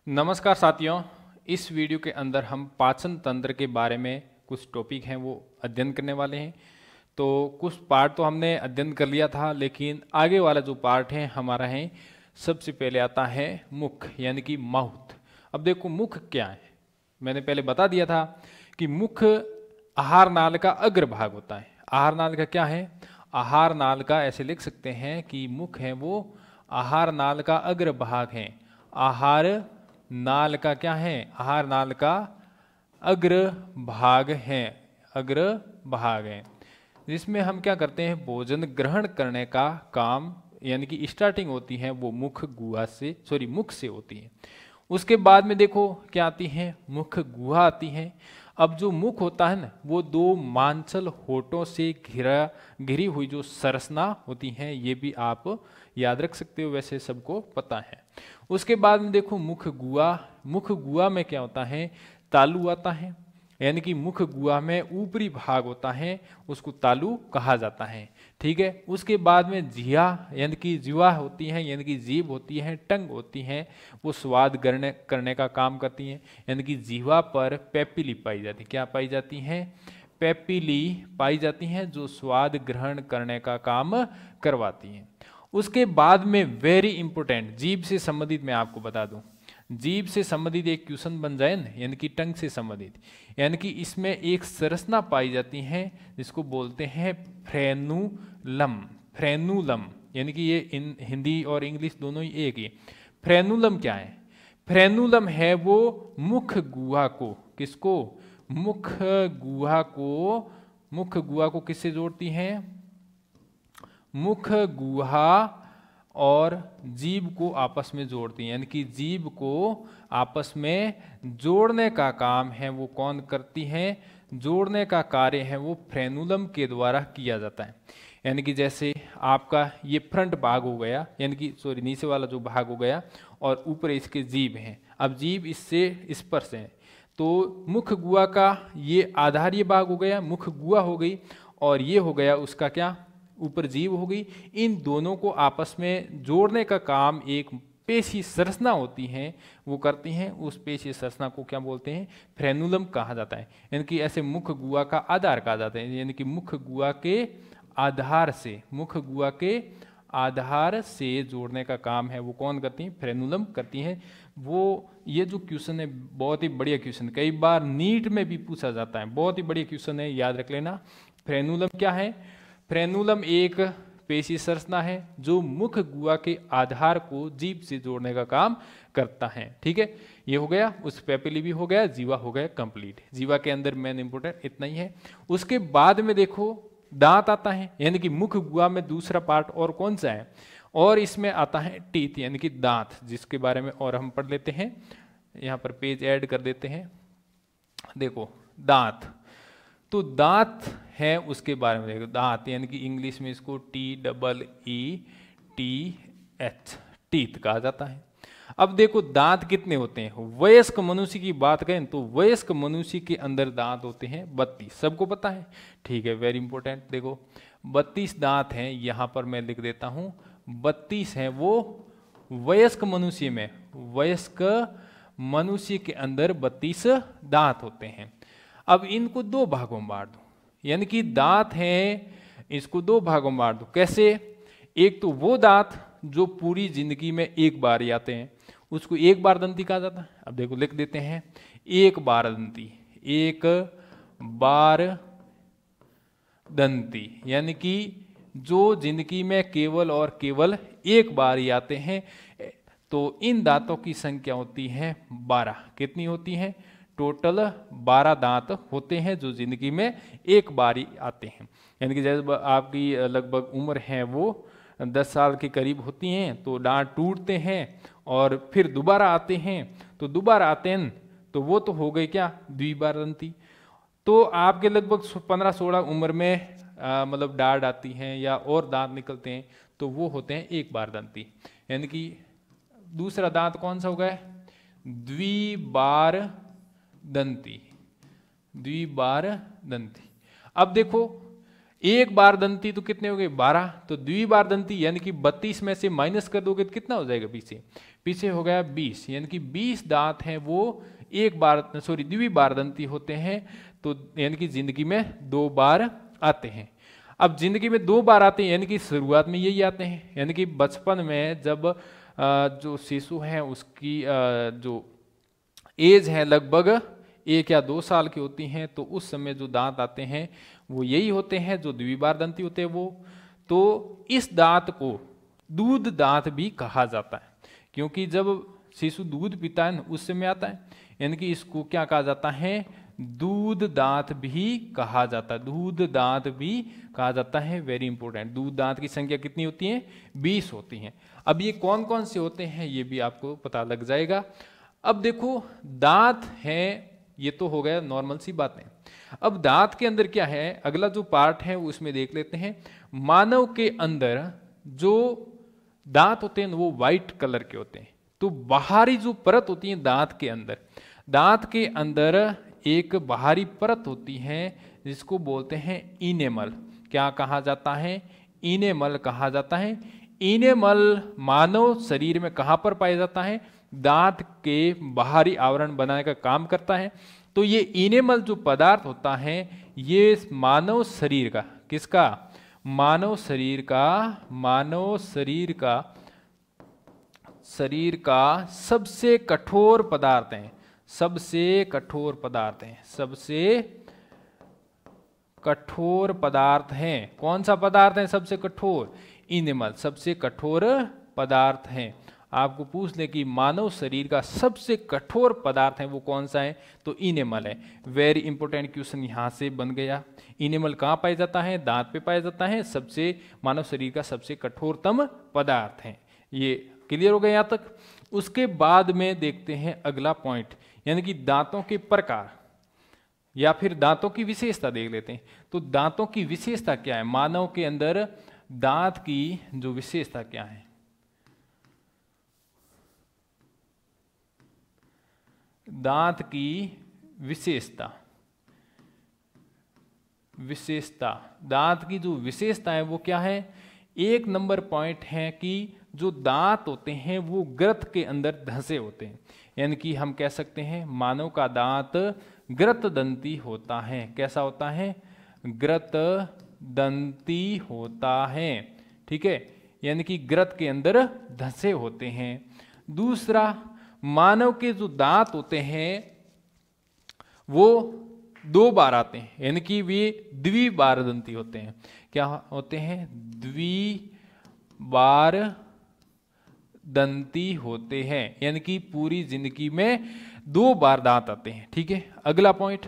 नमस्कार साथियों, इस वीडियो के अंदर हम पाचन तंत्र के बारे में कुछ टॉपिक हैं वो अध्ययन करने वाले हैं। तो कुछ पार्ट तो हमने अध्ययन कर लिया था, लेकिन आगे वाला जो पार्ट है हमारा है, सबसे पहले आता है मुख यानी कि माउथ। अब देखो मुख क्या है, मैंने पहले बता दिया था कि मुख आहार नाल का अग्रभाग होता है। आहार नाल का क्या है? आहार नाल का ऐसे लिख सकते हैं कि मुख है वो आहार नाल का अग्रभाग है। आहार नाल का क्या है? आहार नाल का अग्र भाग है, अग्र भाग है, जिसमें हम क्या करते हैं, भोजन ग्रहण करने का काम, यानी कि स्टार्टिंग होती है वो मुख से होती है। उसके बाद में देखो क्या आती है, मुख गुहा आती है। अब जो मुख होता है ना, वो दो मांसल होठों से घिरी हुई जो संरचना होती है, ये भी आप याद रख सकते हो, वैसे सबको पता है। उसके बाद में देखो मुख गुहा में क्या होता है, तालू आता है, यानी कि मुख गुहा में ऊपरी भाग होता है, उसको तालू कहा जाता है। ठीक है। उसके बाद में जिहा यानी कि जीवा होती है, यानी कि जीभ होती है, टंग होती है, वो स्वाद ग्रहण करने का काम करती है। यानी कि जीवा पर पेपिली पाई जाती है। क्या पाई जाती है? पेपिली पाई जाती है, जो स्वाद ग्रहण करने का काम करवाती है। उसके बाद में वेरी इंपोर्टेंट, जीभ से संबंधित मैं आपको बता दूं, जीभ से संबंधित एक क्वेश्चन बन जाए ना, यानी कि टंग से संबंधित, यानी कि इसमें एक संरचना पाई जाती है जिसको बोलते हैं फ्रेनुलम। फ्रेनुलम यानी कि ये हिंदी और इंग्लिश दोनों ही एक ही। फ्रेनुलम क्या है? फ्रेनुलम है वो मुख गुहा को, किसको? मुख गुहा को किससे जोड़ती है? मुख गुहा और जीभ को आपस में जोड़ती हैं, यानी कि जीभ को आपस में जोड़ने का काम है वो कौन करती है? जोड़ने का कार्य है वो फ्रेनुलम के द्वारा किया जाता है। यानी कि जैसे आपका ये फ्रंट भाग हो गया, यानी कि नीचे वाला जो भाग हो गया, और ऊपर इसके जीभ हैं। अब जीभ इससे स्पर्श है, तो मुख गुहा का ये आधारीय भाग हो गया, मुख गुहा हो गई, और ये हो गया उसका क्या, ऊपर जीभ हो गई। इन दोनों को आपस में जोड़ने का काम एक पेशी संरचना होती है वो करती हैं। उस पेशी संरचना को क्या बोलते हैं? फ्रेनुलम कहा जाता है। यानी कि ऐसे मुख गुहा का आधार कहा जाता है, यानी कि मुख गुहा के आधार से जोड़ने का काम है वो कौन करती है? फ्रेनुलम करती है। वो ये जो क्वेश्चन है बहुत ही बढ़िया क्वेश्चन, कई बार नीट में भी पूछा जाता है, बहुत ही बढ़िया क्वेश्चन है, याद रख लेना। फ्रेनुलम क्या है? फ्रेनुलम एक पेशी संरचना है जो मुख गुहा के आधार को जीभ से जोड़ने का काम करता है। ठीक है, ये हो गया, उस पेपिली भी हो गया, जीवा हो गया कंप्लीट। जीवा के अंदर मेन इंपोर्टेंट इतना ही है। उसके बाद में देखो दांत आता है, यानी कि मुख गुहा में दूसरा पार्ट और कौन सा है? और इसमें आता है टीथ, यानी कि दांत, जिसके बारे में और हम पढ़ लेते हैं। यहाँ पर पेज ऐड कर देते हैं। देखो दांत, तो दांत है उसके बारे में देखो। दांत यानी कि इंग्लिश में इसको TEETH टीथ कहा जाता है। अब देखो दांत कितने होते हैं? वयस्क मनुष्य की बात करें तो वयस्क मनुष्य के अंदर दांत होते हैं 32, सबको पता है। ठीक है, वेरी इंपॉर्टेंट। देखो 32 दांत हैं, यहां पर मैं लिख देता हूं 32 है वो वयस्क मनुष्य में। वयस्क मनुष्य के अंदर 32 दांत होते हैं। अब इनको दो भागों में बांट दो, यानी कि दांत हैं, इसको दो भागों में बांट दो। कैसे? एक तो वो दांत जो पूरी जिंदगी में एक बार ही आते हैं, उसको एक बार दंती कहा जाता है। अब देखो लिख देते हैं एक बार दंती, एक बार दंती, यानी कि जो जिंदगी में केवल और केवल एक बार ही आते हैं। तो इन दांतों की संख्या होती है 12। कितनी होती है? टोटल 12 दांत होते हैं जो जिंदगी में एक बार ही आते हैं। यानी कि जब आपकी लगभग उम्र है वो 10 साल के करीब होती हैं, तो दांत टूटते हैं और फिर दोबारा आते हैं। तो दोबारा आते हैं तो वो तो हो गई क्या, द्विबारदंती। तो आपके लगभग 15-16 उम्र में मतलब दाढ़ आती हैं या और दांत निकलते हैं, तो वो होते हैं एक बार दंती। यानी कि दूसरा दांत कौन सा हो गया? द्विबार दंती, द्विबार दंती। अब देखो एक बार दंती तो कितने हो गए 12, तो द्विबार दंती यानी कि 32 में से माइनस कर दोगे तो कितना हो जाएगा पीछे, पीछे हो गया 20, यानी कि 20 दांत हैं वो द्विबार दंती होते हैं। तो यानी कि जिंदगी में 2 बार आते हैं। अब जिंदगी में 2 बार आते हैं यानी कि शुरुआत में यही आते हैं, यानी कि बचपन में जब जो शिशु है उसकी जो एज है लगभग 1 या 2 साल की होती हैं, तो उस समय जो दांत आते हैं वो यही होते हैं जो द्विबार दंती होते हैं वो। तो इस दांत को दूध दांत भी कहा जाता है, क्योंकि जब शिशु दूध पीता है उस समय आता है, यानी कि इसको क्या कहा जाता है, दूध दांत भी कहा जाता है, दूध दांत भी कहा जाता है। वेरी इंपॉर्टेंट, दूध दांत की संख्या कितनी होती है, 20 होती हैं। अब ये कौन कौन से होते हैं ये भी आपको पता लग जाएगा। अब देखो दांत है, ये तो हो गया नॉर्मल सी बातें। अब दांत के अंदर क्या है, अगला जो पार्ट है वो उसमें देख लेते हैं। मानव के अंदर जो दांत होते हैं वो व्हाइट कलर के होते हैं। तो बाहरी जो परत होती है दांत के अंदर एक बाहरी परत होती है जिसको बोलते हैं इनेमल। क्या कहा जाता है, इनेमल कहा जाता है। इनेमल मानव शरीर में कहां पर पाया जाता है, दांत के बाहरी आवरण बनाने का काम करता है। तो ये इनेमल जो पदार्थ होता है ये मानव शरीर का, किसका, मानव शरीर का सबसे कठोर पदार्थ है, सबसे कठोर पदार्थ है। कौन सा पदार्थ है सबसे कठोर, इनेमल सबसे कठोर पदार्थ है। आपको पूछ ले कि मानव शरीर का सबसे कठोर पदार्थ है वो कौन सा है, तो इनेमल है। वेरी इंपॉर्टेंट क्वेश्चन यहां से बन गया। इनेमल कहां पाया जाता है, दांत पे पाया जाता है, सबसे मानव शरीर का सबसे कठोरतम पदार्थ है। ये क्लियर हो गया यहां तक। उसके बाद में देखते हैं अगला पॉइंट, यानी कि दांतों के प्रकार या फिर दांतों की विशेषता देख लेते हैं। तो दांतों की विशेषता क्या है, मानव के अंदर दांत की जो विशेषता क्या है। दांत की विशेषता दांत की जो विशेषता है वो क्या है, 1 नंबर पॉइंट है कि जो दांत होते हैं वो ग्रथ के अंदर धंसे होते हैं। यानी कि हम कह सकते हैं मानव का दांत ग्रत दंती होता है। कैसा होता है, ग्रत दंती होता है, ठीक है, यानी कि ग्रत के अंदर धंसे होते हैं। दूसरा, मानव के जो दांत होते हैं वो 2 बार आते हैं, यानी कि वे द्विबार दंती होते हैं। क्या होते हैं, द्विबार दंती होते हैं, यानी कि पूरी जिंदगी में 2 बार दांत आते हैं, ठीक है। अगला पॉइंट,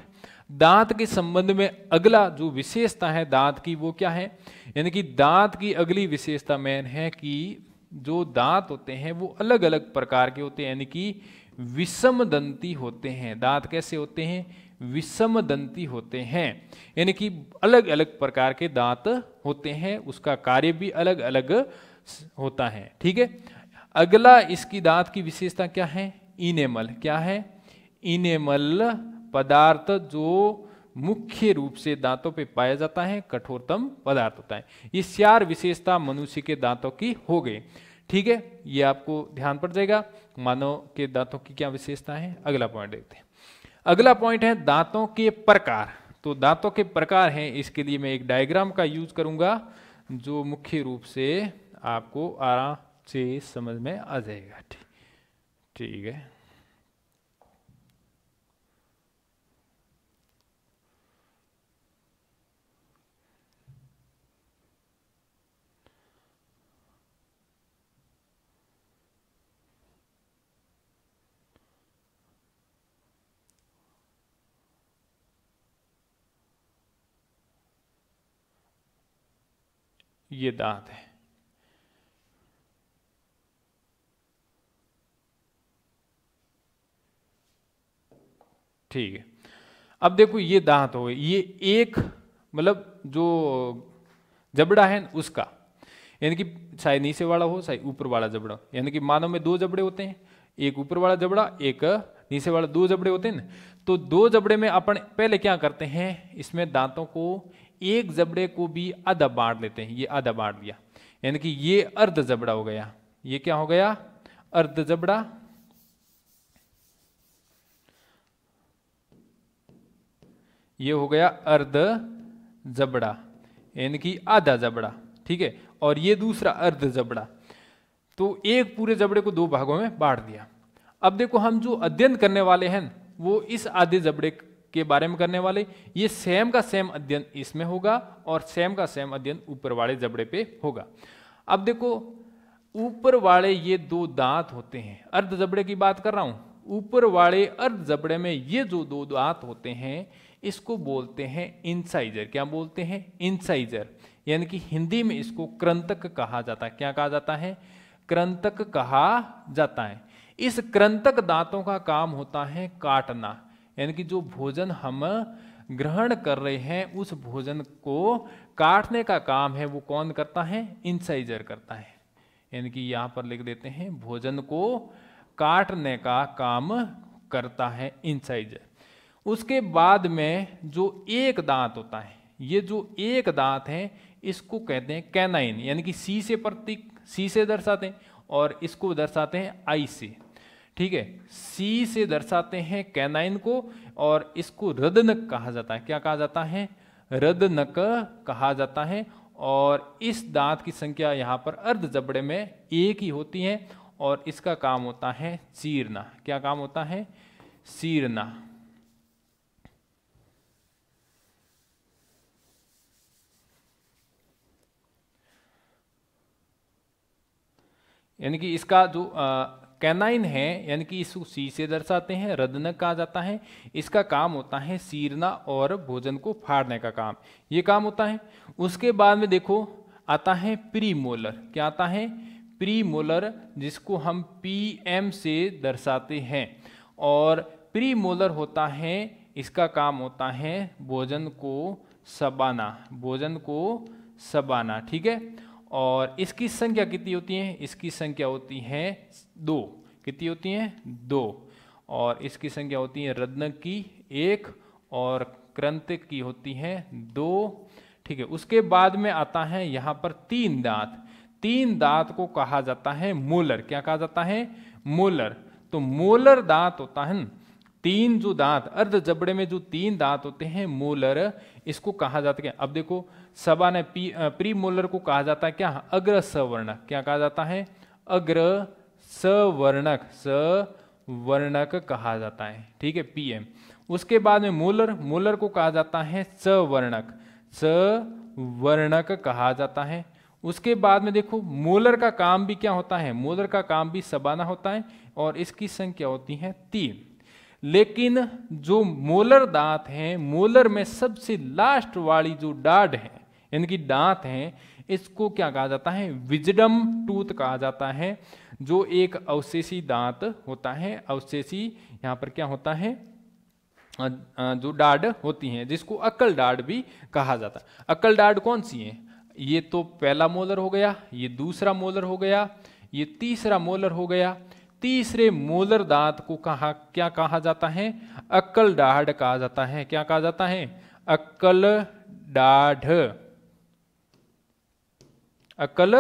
दांत के संबंध में अगला जो विशेषता है दांत की वो क्या है, यानी कि दांत की अगली विशेषता मेन है कि जो दांत होते हैं वो अलग अलग प्रकार के होते हैं, यानी कि विषम दंती होते हैं। दांत कैसे होते हैं, विषम दंती होते हैं, यानी कि अलग अलग प्रकार के दांत होते हैं, उसका कार्य भी अलग अलग होता है, ठीक है। अगला इसकी दांत की विशेषता क्या है, इनेमल। क्या है, इनेमल पदार्थ जो मुख्य रूप से दांतों पे पाया जाता है, कठोरतम पदार्थ होता है। ये 4 विशेषता मनुष्य के दांतों की हो गई, ठीक है। ये आपको ध्यान पड़ जाएगा मानव के दांतों की क्या विशेषता है। अगला पॉइंट देखते हैं। अगला पॉइंट है दांतों के प्रकार। तो दांतों के प्रकार हैं, इसके लिए मैं एक डायग्राम का यूज करूंगा जो मुख्य रूप से आपको आराम से समझ में आ जाएगा, ठीक है। ये दांत है, ठीक है। अब देखो ये दांत हो गए, ये एक मतलब जो जबड़ा है उसका, यानी कि चाहे नीचे वाला हो चाहे ऊपर वाला जबड़ा, यानी कि मानव में 2 जबड़े होते हैं, एक ऊपर वाला जबड़ा एक नीचे वाला, 2 जबड़े होते हैं ना। तो 2 जबड़े में अपन पहले क्या करते हैं, इसमें दांतों को एक जबड़े को भी आधा बांट लेते हैं, ये आधा बांट दिया, यानी कि ये अर्ध जबड़ा हो गया। ये क्या हो गया? अर्ध जबड़ा। ये हो गया अर्ध जबड़ा, यानी कि आधा जबड़ा, ठीक है। और ये दूसरा अर्ध जबड़ा। तो एक पूरे जबड़े को दो भागों में बांट दिया। अब देखो हम जो अध्ययन करने वाले हैं वो इस आधे जबड़े के बारे में करने वाले। ये सेम का सेम अध्ययन इसमें होगा और सेम का सेम अध्ययन ऊपर वाले जबड़े पे होगा। अब देखो ऊपर वाले ये दो दांत होते हैं, अर्ध जबड़े की बात कर रहा हूं। ऊपर वाले अर्ध जबड़े में ये जो दो दांत होते हैं इसको बोलते हैं इंसाइजर। क्या बोलते हैं? इंसाइजर, यानी कि हिंदी में इसको कृंतक कहा जाता है। क्या कहा जाता है? कृंतक कहा जाता है। इस कृंतक दांतों का काम होता है काटना, यानी कि जो भोजन हम ग्रहण कर रहे हैं उस भोजन को काटने का काम है वो कौन करता है? इंसाइजर करता है। यानी कि यहां पर लिख देते हैं भोजन को काटने का काम करता है इंसाइजर। उसके बाद में जो एक दांत होता है, ये जो एक दांत है इसको कहते हैं कैनाइन, यानी कि सी से प्रतीक, सी से दर्शाते हैं, और इसको दर्शाते हैं आई से, ठीक है। सी से दर्शाते हैं कैनाइन को और इसको रदनक कहा जाता है। क्या कहा जाता है? रदनक कहा जाता है। और इस दांत की संख्या यहाँ पर अर्ध जबड़े में एक ही होती है और इसका काम होता है चीरना। क्या काम होता है? चीरना। यानी कि इसका जो कैनाइन है, यानी कि इसको सी से दर्शाते हैं, रदनक कहा जाता है। इसका काम होता है चीरना और भोजन को फाड़ने का काम, ये काम होता है। उसके बाद में देखो आता है प्रीमोलर। क्या आता है? प्रीमोलर, जिसको हम पीएम से दर्शाते हैं। और प्रीमोलर होता है, इसका काम होता है भोजन को चबाना, भोजन को चबाना, ठीक है। और इसकी संख्या कितनी होती है? इसकी संख्या होती है 2। कितनी होती है? 2। और इसकी संख्या होती है रदनक की 1 और कृंतक की होती है 2, ठीक है। उसके बाद में आता है यहाँ पर 3 दांत। 3 दांत को कहा जाता है मोलर। क्या कहा जाता है? मोलर। तो मोलर दांत होता है 3 जो दांत अर्ध जबड़े में जो 3 दांत होते हैं मोलर, इसको कहा जाता है। अब देखो सबा ने प्री मोलर को कहा जाता है क्या? अग्र सवर्णक। क्या कहा जाता है? अग्र सवर्णक, सवर्णक कहा जाता है, ठीक है, पीएम। उसके बाद में मोलर, मोलर को कहा जाता है सवर्णक, सवर्णक कहा जाता है। उसके बाद में देखो मोलर का काम भी क्या होता है? मोलर का काम भी चबाना होता है और इसकी संख्या होती है 3। लेकिन जो मोलर दांत हैं, मोलर में सबसे लास्ट वाली जो डाढ़ है, यानी कि दांत हैं, इसको क्या कहा जाता है? विजडम टूथ कहा जाता है, जो एक अवशेषी दांत होता है। अवशेषी यहाँ पर क्या होता है? जो डाढ़ होती हैं, जिसको अक्कल डाढ़ भी कहा जाता है। अक्कल डाढ़ कौन सी है? ये तो पहला मोलर हो गया, ये दूसरा मोलर हो गया, ये तीसरा मोलर हो गया। तीसरे मोलर दांत को क्या कहा जाता है? अक्कल डाढ़ कहा जाता है। क्या कहा जाता है? अक्कल डाढ़, अक्कल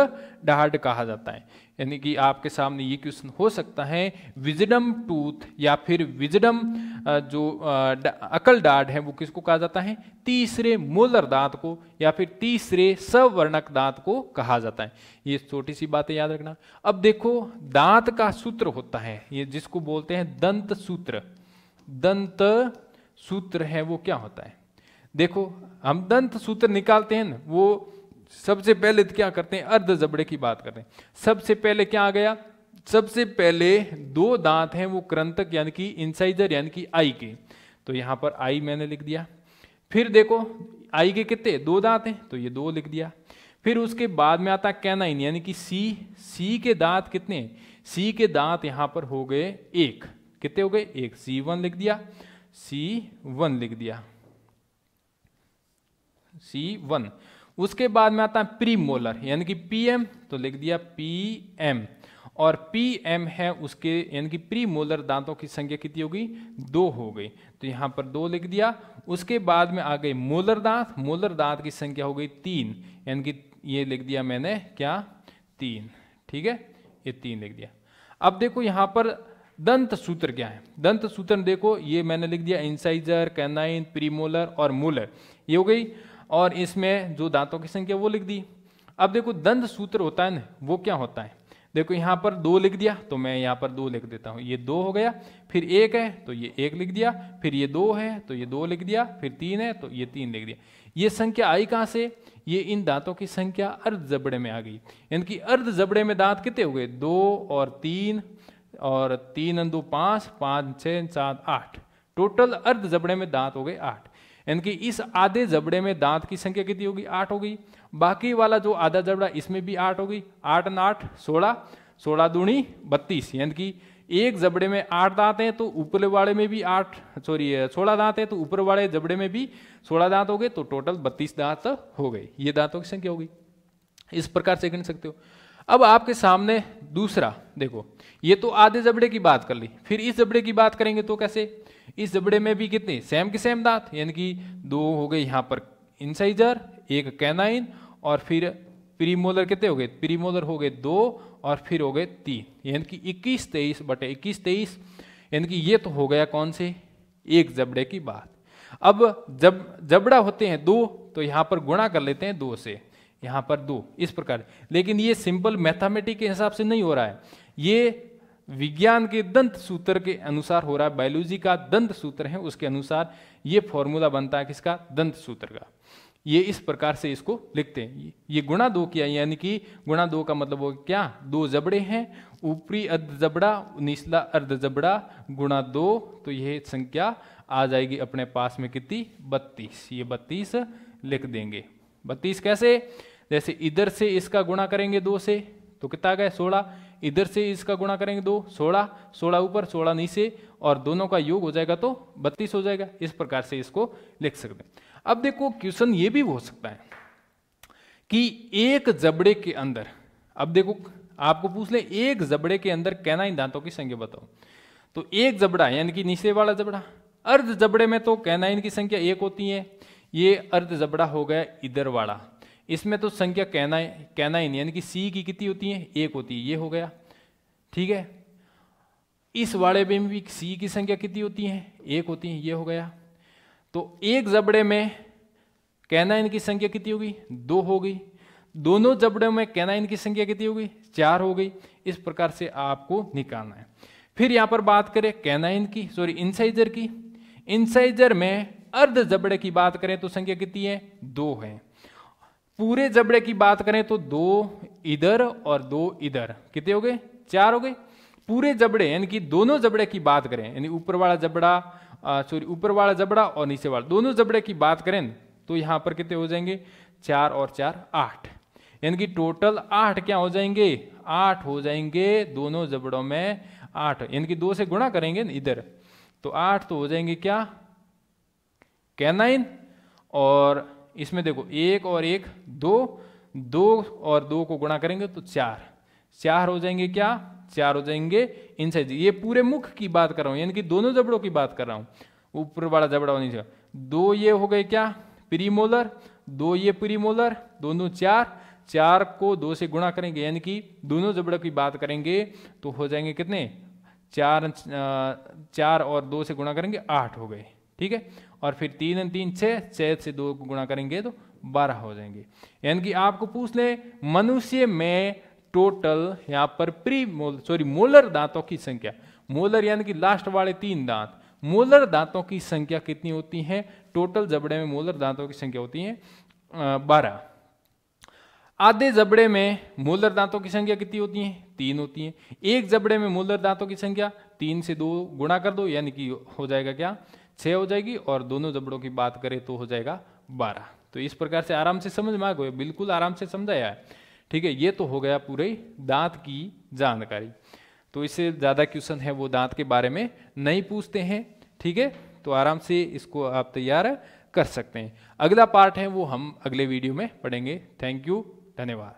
डाढ़ कहा जाता है। यानी कि आपके सामने ये क्वेश्चन हो सकता है, विजडम टूथ या फिर विजडम जो अक्कल डाढ़ है वो किसको कहा जाता है? तीसरे मोलर दांत को या फिर तीसरे सवर्णक दांत को कहा जाता है। ये छोटी सी बातें याद रखना। अब देखो दांत का सूत्र होता है, ये जिसको बोलते हैं दंत सूत्र। दंत सूत्र है वो क्या होता है? देखो हम दंत सूत्र निकालते हैं ना, वो सबसे पहले तो क्या करते हैं? अर्ध जबड़े की बात करते हैं। सबसे पहले क्या आ गया? सबसे पहले 2 दांत हैं वो कृंतक यानी कि इंसाइजर यानी कि आई के, तो यहां पर आई मैंने लिख दिया। फिर देखो आई के कितने? 2 दांत हैं, तो ये 2 लिख दिया। फिर उसके बाद में आता कैनाइन यानी कि सी। सी के दांत कितने? सी के दांत यहां पर हो गए 1। कितने हो गए? 1। C1 लिख दिया, C1 लिख दिया, C1। उसके बाद में आता है प्रीमोलर यानी कि पीएम, तो लिख दिया पीएम। और PM है उसके यानी कि प्री मोलर दांतों की संख्या कितनी होगी, 2 हो गई, तो यहाँ पर 2 लिख दिया। उसके बाद में आ गए मोलर दांत की संख्या हो गई 3, यानी कि ये लिख दिया मैंने क्या, 3, ठीक है, ये 3 लिख दिया। अब देखो यहाँ पर दंत सूत्र क्या है, दंत सूत्र देखो ये मैंने लिख दिया इंसाइजर, कैनाइन, प्रीमोलर और मोलर, ये हो गई, और इसमें जो दांतों की संख्या वो लिख दी। अब देखो दंत सूत्र होता है ना, वो क्या होता है, देखो यहाँ पर 2 लिख दिया तो मैं यहाँ पर 2 लिख देता हूँ, ये 2 हो गया, फिर 1 है तो ये 1 लिख दिया, फिर ये 2 है तो ये 2 लिख दिया, फिर 3 है तो ये 3 लिख दिया। ये संख्या आई कहाँ से, ये इन दांतों की संख्या अर्ध जबड़े में आ गई, यानी कि अर्ध जबड़े में दांत कितने हो गए, 2 और 3 और 3 और 2 5, 5 6 7 8, टोटल अर्ध जबड़े में दांत हो गए 8, यानी कि इस आधे जबड़े में दांत की संख्या कितनी होगी, 8 हो गई। बाकी वाला जो आधा जबड़ा इसमें भी 8 हो गई, 8 और 8 16, 16 दूनी 32, यानी कि एक जबड़े में 8 दांत हैं तो ऊपर वाले में भी 16 दांत है तो ऊपर वाले जबड़े में भी 16 दांत हो गए, तो टोटल 32 दांत हो गए, ये दांतों की संख्या होगी। इस प्रकार से गिन सकते हो। अब आपके सामने दूसरा देखो, ये तो आधे जबड़े की बात कर ली, फिर इस जबड़े की बात करेंगे तो कैसे, इस जबड़े में भी कितने सेम के सेम दांत, यानी कि 2 हो गए यहाँ पर इंसाइजर, 1 कैनाइन, और फिर प्रीमोलर कितने हो गए, प्रीमोलर हो गए 2 और फिर हो गए 3, यानी कि 21 23 बटे 21 23, यानी कि ये तो हो गया कौन से, एक जबड़े की बात। अब जब जबड़ा होते हैं 2 तो यहाँ पर गुणा कर लेते हैं 2 से, यहाँ पर 2, इस प्रकार। लेकिन ये सिंपल मैथमेटिक्स के हिसाब से नहीं हो रहा है, ये विज्ञान के दंत सूत्र के अनुसार हो रहा है, बायोलॉजी का दंत सूत्र है उसके अनुसार ये फॉर्मूला बनता है किसका, दंत सूत्र का। ये इस प्रकार से इसको लिखते हैं, ये गुणा 2 किया, यानी कि गुणा 2 का मतलब हो क्या, 2 जबड़े हैं, ऊपरी अर्ध जबड़ा निचला अर्ध जबड़ा गुणा 2, तो यह संख्या आ जाएगी अपने पास में कितनी, 32, ये 32 लिख देंगे। 32 कैसे, जैसे इधर से इसका गुणा करेंगे 2 से तो कितना आ गया 16, इधर से इसका गुणा करेंगे 2, 16, 16 ऊपर 16 नीचे, और दोनों का योग हो जाएगा तो 32 हो जाएगा। इस प्रकार से इसको लिख सकते हैं। अब देखो क्वेश्चन ये भी हो सकता है कि एक जबड़े के अंदर, अब देखो आपको पूछ ले एक जबड़े के अंदर कैनाइन दांतों की संख्या बताओ, तो एक जबड़ा यानी कि नीचे वाला जबड़ा, अर्ध जबड़े में तो कैनाइन की संख्या 1 होती है, ये अर्ध जबड़ा हो गया इधर वाला, इसमें तो संख्या कैनाइन यानी कि सी की कितनी होती है, 1 होती है, ये हो गया, ठीक है। इस वाले में भी सी की संख्या कितनी होती है, 1 होती है, ये हो गया। तो एक जबड़े में कैनाइन की संख्या कितनी होगी, 2 हो गई, दोनों जबड़ों में कैनाइन की संख्या कितनी होगी, 4 हो गई। इस प्रकार से आपको निकालना है। फिर यहां पर बात करें कैनाइन की, सॉरी इंसाइजर की, इंसाइजर में अर्ध जबड़े की बात करें तो संख्या कितनी है, 2 है। पूरे जबड़े की बात करें तो 2 इधर और 2 इधर, कितने हो गए, 4 हो गए। पूरे जबड़े यानी कि दोनों जबड़े की बात करें, यानी ऊपर वाला जबड़ा ऊपर वाला जबड़ा और नीचे वाला दोनों जबड़े की बात करें तो यहां पर कितने हो जाएंगे, 4 और 4 8, यानी कि टोटल 8 क्या हो जाएंगे, 8 हो जाएंगे दोनों जबड़ों में 8, यानी कि 2 से गुणा करेंगे इधर तो 8 तो हो जाएंगे क्या, कैनाइन। और इसमें देखो 1 और 1 2, 2 और 2 को गुणा करेंगे तो 4 हो जाएंगे क्या, 4 हो जाएंगे इंसाइजर। ये पूरे मुख की बात कर रहा हूं, यानी कि दोनों जबड़ों की बात कर रहा हूं, ऊपर वाला जबड़ा और नीचे। 2 ये हो गए क्या, प्रीमोलर, 2 ये प्रीमोलर, दोनों 4 को 2 से गुणा करेंगे, यानी कि दोनों जबड़ों की बात करेंगे तो हो जाएंगे कितने, 4 और 2 से गुणा करेंगे 8 हो गए, ठीक है। और फिर 3 और 3 6 से 2 को गुणा करेंगे तो 12 हो जाएंगे। यानी कि आपको पूछ ले मनुष्य में टोटल यहाँ पर मोलर दांतों की संख्या, मोलर यानी कि लास्ट वाले 3 दांत, मोलर दांतों की संख्या कितनी होती है, टोटल जबड़े में मोलर दांतों की संख्या होती है 12। आधे जबड़े में मोलर दांतों की संख्या कितनी होती है, 3 होती है। एक जबड़े में मोलर दांतों की संख्या 3 से 2 गुणा कर दो, यानी कि हो जाएगा क्या, 6 हो जाएगी। और दोनों जबड़ों की बात करें तो हो जाएगा 12। तो इस प्रकार से आराम से समझ में आ गए, बिल्कुल आराम से समझाया है, ठीक है। ये तो हो गया पूरे दांत की जानकारी। तो इससे ज़्यादा क्वेश्चन है वो दांत के बारे में नहीं पूछते हैं, ठीक है। तो आराम से इसको आप तैयार कर सकते हैं। अगला पार्ट है वो हम अगले वीडियो में पढ़ेंगे। थैंक यू, धन्यवाद।